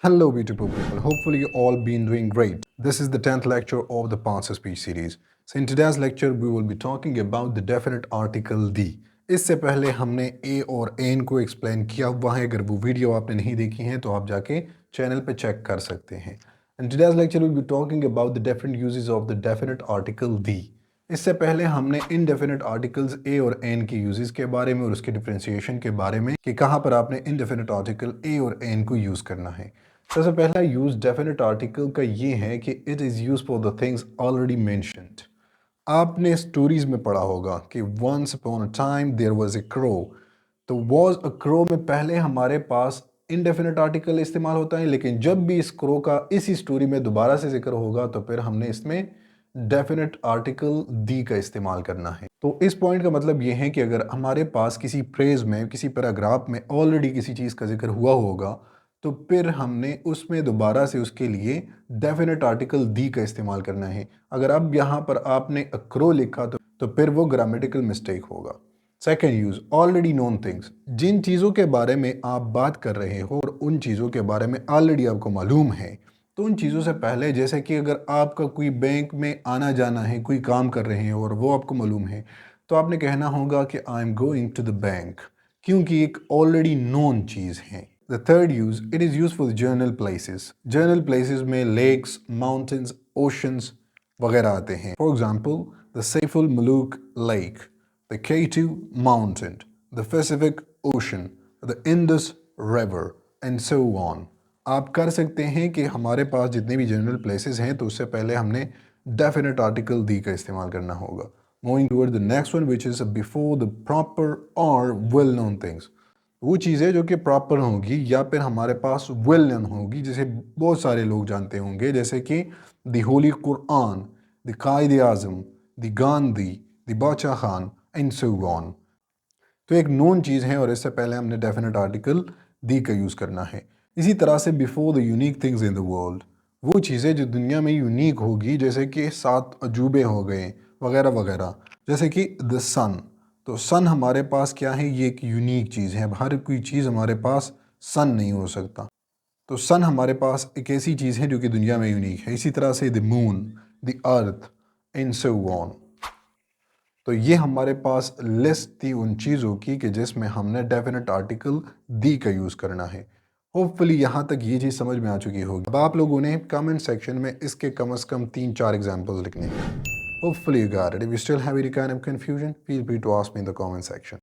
Hello beautiful people, hopefully you all been doing great. This is the 10th lecture of the Parts of Speech series. So in today's lecture we will be talking about the definite article the. इससे पहले हमने a और an को explain किया हुआ है. अगर वो वीडियो आपने नहीं देखी है तो आप जाके चैनल पे चेक कर सकते हैं. In today's lecture we will be talking about the different uses of the definite article the. इससे पहले हमने indefinite articles a और an के uses के बारे में और उसके differentiation के बारे में कि कहाँ पर आपने indefinite article a और an को use करना है. सबसे पहला यूज डेफिनेट आर्टिकल का ये है कि it is use for the things already mentioned. आपने स्टोरीज में पढ़ा होगा कि once upon a time there was a crow. तो वाज अ क्रो में पहले हमारे पास इनडेफिनेट आर्टिकल इस्तेमाल होता है, लेकिन जब भी इस क्रो का इसी स्टोरी में दोबारा से जिक्र होगा तो फिर हमने इसमें डेफिनेट आर्टिकल दी का इस्तेमाल करना है. तो इस पॉइंट का मतलब ये है कि अगर हमारे पास किसी फ्रेज में, किसी पैराग्राफ में ऑलरेडी किसी चीज़ का जिक्र हुआ होगा तो फिर हमने उसमें दोबारा से उसके लिए डेफिनेट आर्टिकल दी का इस्तेमाल करना है. अगर अब यहाँ पर आपने अक्रो लिखा तो फिर वो ग्रामेटिकल मिस्टेक होगा. Second use already known things. जिन चीज़ों के बारे में आप बात कर रहे हो और उन चीज़ों के बारे में ऑलरेडी आपको मालूम है, तो उन चीज़ों से पहले, जैसे कि अगर आपका कोई बैंक में आना जाना है, कोई काम कर रहे हैं और वो आपको मालूम है, तो आपने कहना होगा कि I am going to the bank, क्योंकि एक ऑलरेडी नोन चीज़ है. The third use, it is used for the journal places. Journal places में lakes, mountains, oceans वगैरह आते हैं. For example, the Saiful Muluk Lake, the K2 Mountain, the Pacific Ocean, the Indus River, and so on. आप कर सकते हैं कि हमारे पास जितने भी journal places हैं तो उससे पहले हमने definite article the का इस्तेमाल करना होगा. Moving toward the next one, which is before the proper or well-known things. वो चीज़ें जो कि प्रॉपर होंगी या फिर हमारे पास वेल नोन होगी, जिसे बहुत सारे लोग जानते होंगे, जैसे कि the Holi Quran, the Quaid Azam, the Gandhi, the बादशाह खान एंड सो ऑन. तो एक नोन चीज़ है और इससे पहले हमने डेफिनेट आर्टिकल दी का यूज़ करना है. इसी तरह से before the unique things in the world, वो चीज़ें जो दुनिया में यूनिक होगी, जैसे कि 7 अजूबे हो गए वगैरह वगैरह, जैसे कि द सन. तो सन हमारे पास क्या है, ये एक यूनिक चीज़ है. अब हर कोई चीज़ हमारे पास सन नहीं हो सकता, तो सन हमारे पास एक ऐसी चीज़ है जो कि दुनिया में यूनिक है. इसी तरह से the moon, the earth and so on. तो ये हमारे पास लिस्ट थी उन चीज़ों की कि जिसमें हमने डेफिनेट आर्टिकल दी का यूज़ करना है. होपफुली यहाँ तक ये चीज़ समझ में आ चुकी होगी. अब आप लोगों ने कमेंट सेक्शन में इसके कम से कम 3-4 एग्जाम्पल्स लिखने हैं. Hopefully you got it. If you still have any kind of confusion, feel free to ask me in the comment section.